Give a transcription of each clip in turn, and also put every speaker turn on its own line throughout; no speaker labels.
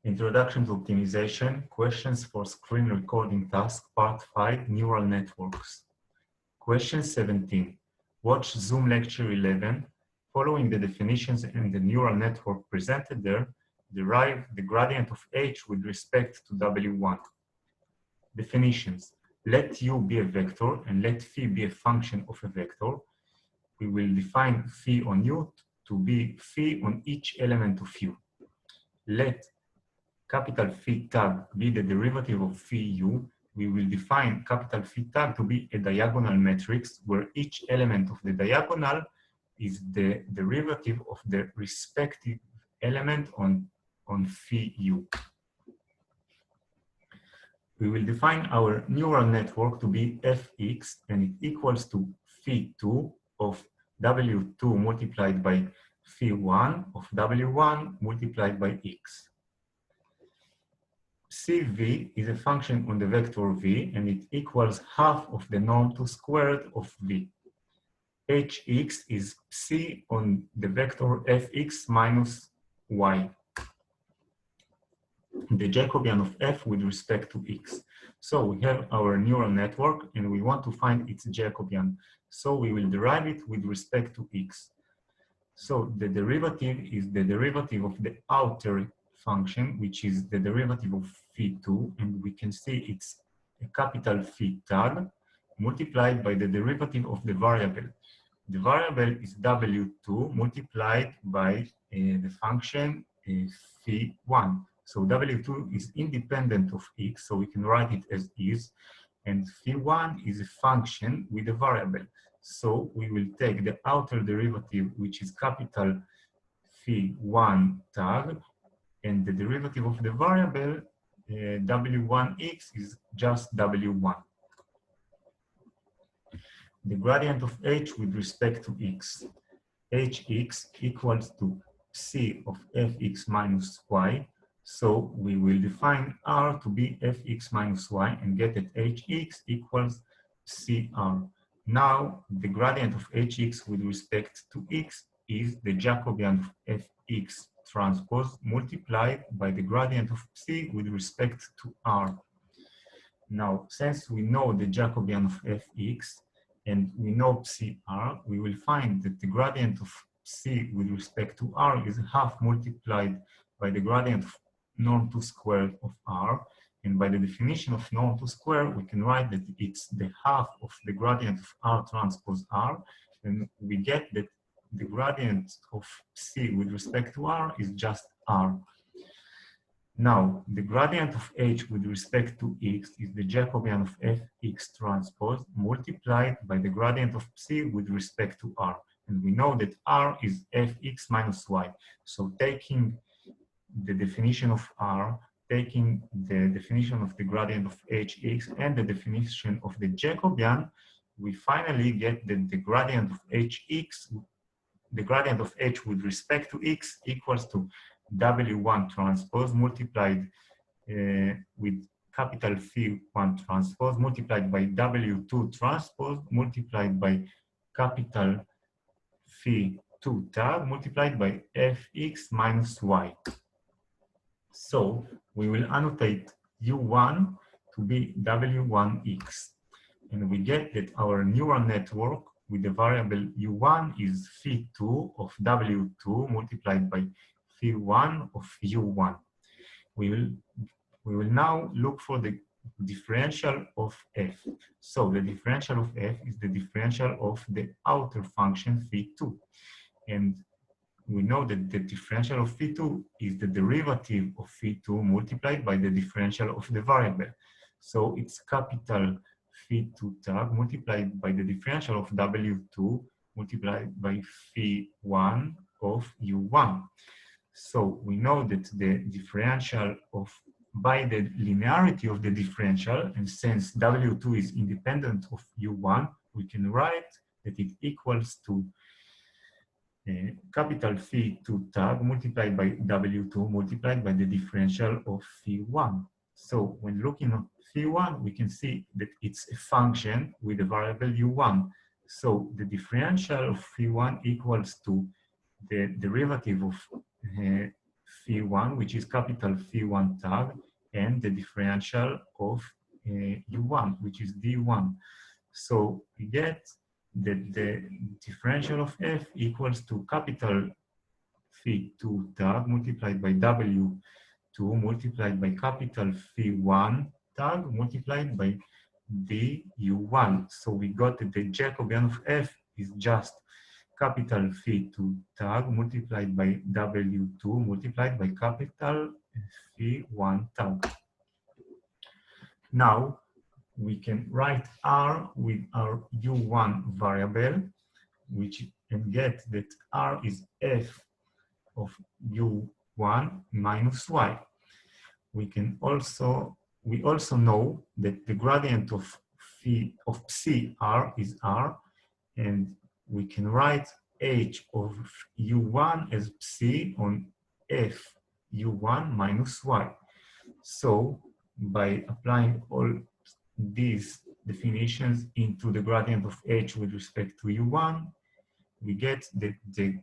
Introduction to Optimization, Questions for Screen Recording Task, Part 5, Neural Networks. Question 17. Watch Zoom Lecture 11. Following the definitions and the neural network presented there, derive the gradient of h with respect to W1. Definitions. Let u be a vector and let phi be a function of a vector. We will define phi on u to be phi on each element of u. Let capital phi tag be the derivative of phi u. We will define capital phi tag to be a diagonal matrix where each element of the diagonal is the derivative of the respective element on phi u. We will define our neural network to be fx, and it equals to phi2 of w2 multiplied by phi1 of w1 multiplied by x. Cv is a function on the vector v, and it equals half of the norm 2 squared of v. Hx is c on the vector fx minus y, the Jacobian of f with respect to x. So we have our neural network and we want to find its Jacobian. So we will derive it with respect to x. So the derivative is the derivative of the outer function, which is the derivative of phi2, and we can see it's a capital phi tag multiplied by the derivative of the variable. The variable is w2 multiplied by the function phi1. So w2 is independent of x, so we can write it as is, and phi1 is a function with a variable. So we will take the outer derivative, which is capital phi1 tag, and the derivative of the variable w1x is just w1. The gradient of h with respect to x. Hx equals to c of fx minus y. So we will define r to be fx minus y and get that hx equals cr. Now the gradient of hx with respect to x is the Jacobian of fx transpose multiplied by the gradient of c with respect to r. Now, since we know the Jacobian of fx and we know cr, we will find that the gradient of c with respect to r is half multiplied by the gradient of norm 2 squared of r. And by the definition of norm 2 squared, we can write that it's the half of the gradient of r transpose r. And we get that the gradient of c with respect to r is just r. Now, the gradient of h with respect to x is the Jacobian of fx transpose multiplied by the gradient of c with respect to r. And we know that r is fx minus y. So taking the definition of r, taking the definition of the gradient of hx and the definition of the Jacobian, we finally get that the gradient of hx, the gradient of h with respect to x equals to w1 transpose multiplied with capital phi1 transpose multiplied by w2 transpose multiplied by capital phi2 tag multiplied by fx minus y. So we will annotate u1 to be w1x, and we get that our neural network with the variable u1 is phi2 of w2 multiplied by phi1 of u1. We will now look for the differential of f. So the differential of f is the differential of the outer function phi2. And we know that the differential of phi2 is the derivative of phi2 multiplied by the differential of the variable. So it's capital phi2 tag multiplied by the differential of w2 multiplied by phi1 of u1. So we know that the differential of, by the linearity of the differential, and since w2 is independent of u1, we can write that it equals to capital phi2 tag multiplied by w2 multiplied by the differential of phi1. So when looking at phi1, we can see that it's a function with a variable u1. So the differential of phi1 equals to the derivative of phi1, which is capital phi1 tag, and the differential of u1, which is d1. So we get that the differential of f equals to capital phi2 tag multiplied by w2 multiplied by capital phi1 tag multiplied by du1. So we got that the Jacobian of f is just capital phi2 tag multiplied by w2 multiplied by capital phi1 tag. Now we can write r with our u1 variable, and get that r is f of u1 minus y. We also know that the gradient of psi r is r, and we can write h of u1 as psi on f u1 minus y. So by applying all these definitions into the gradient of h with respect to u1, we get that the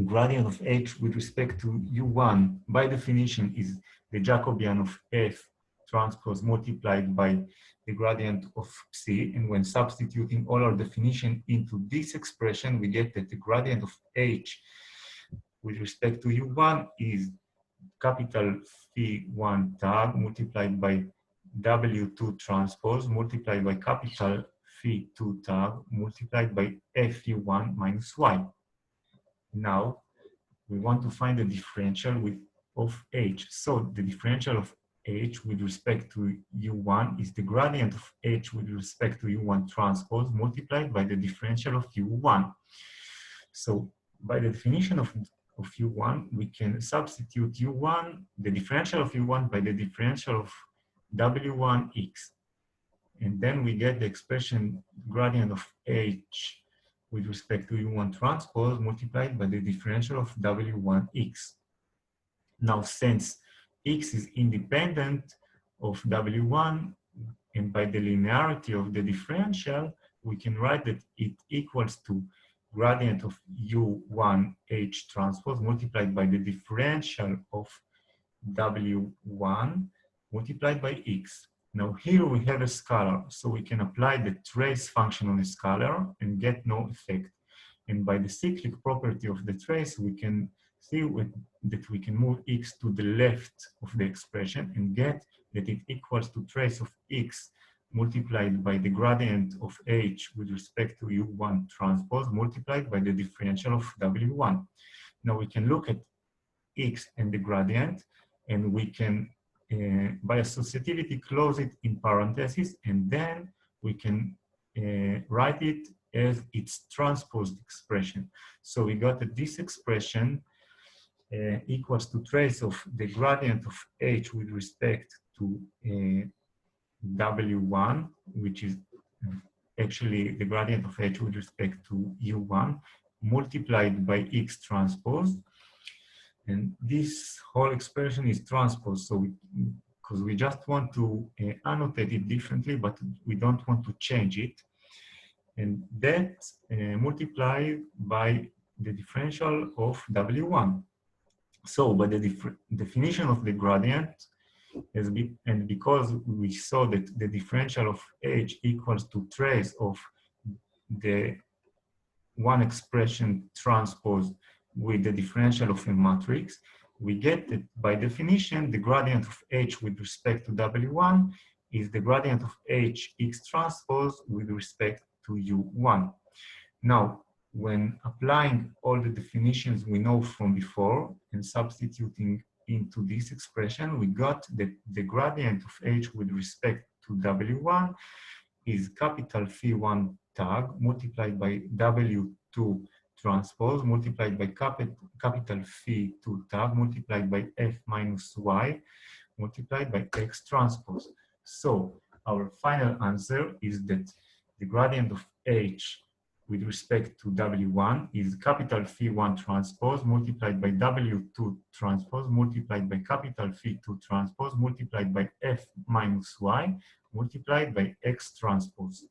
gradient of h with respect to u1 by definition is the Jacobian of f transpose multiplied by the gradient of psi, and when substituting all our definition into this expression, we get that the gradient of h with respect to u1 is capital phi1 tag multiplied by w2 transpose multiplied by capital phi2 tag multiplied by fu1 minus y. Now we want to find the differential of h. So the differential of h with respect to u1 is the gradient of h with respect to u1 transpose multiplied by the differential of u1. So by the definition of u1, we can substitute u1, the differential of u1 by the differential of w1x. And then we get the expression gradient of h with respect to u1 transpose multiplied by the differential of w1x. Now, since x is independent of w1, and by the linearity of the differential, we can write that it equals to gradient of u1 h transpose multiplied by the differential of w1 multiplied by x. Now here we have a scalar, so we can apply the trace function on a scalar and get no effect. And by the cyclic property of the trace, we can see that we can move x to the left of the expression and get that it equals to trace of x multiplied by the gradient of h with respect to u1 transpose multiplied by the differential of w1. Now we can look at x and the gradient, and we can by associativity close it in parentheses, and then we can write it as its transposed expression. So we got that this expression equals to trace of the gradient of h with respect to w1, which is actually the gradient of h with respect to u1, multiplied by x transpose. And this whole expression is transposed, so because we just want to annotate it differently, but we don't want to change it. And that multiplied by the differential of w1. So by the definition of the gradient, and because we saw that the differential of h equals to trace of the one expression transposed with the differential of a matrix, we get that by definition, the gradient of h with respect to w1 is the gradient of h x transpose with respect to u1. Now, when applying all the definitions we know from before and substituting into this expression, we got that the gradient of h with respect to w1 is capital phi1 tag multiplied by w2 transpose multiplied by capital phi2 tag multiplied by f minus y multiplied by x transpose. So our final answer is that the gradient of h with respect to w1 is capital phi1 transpose multiplied by w2 transpose multiplied by capital phi2 transpose multiplied by f minus y multiplied by x transpose.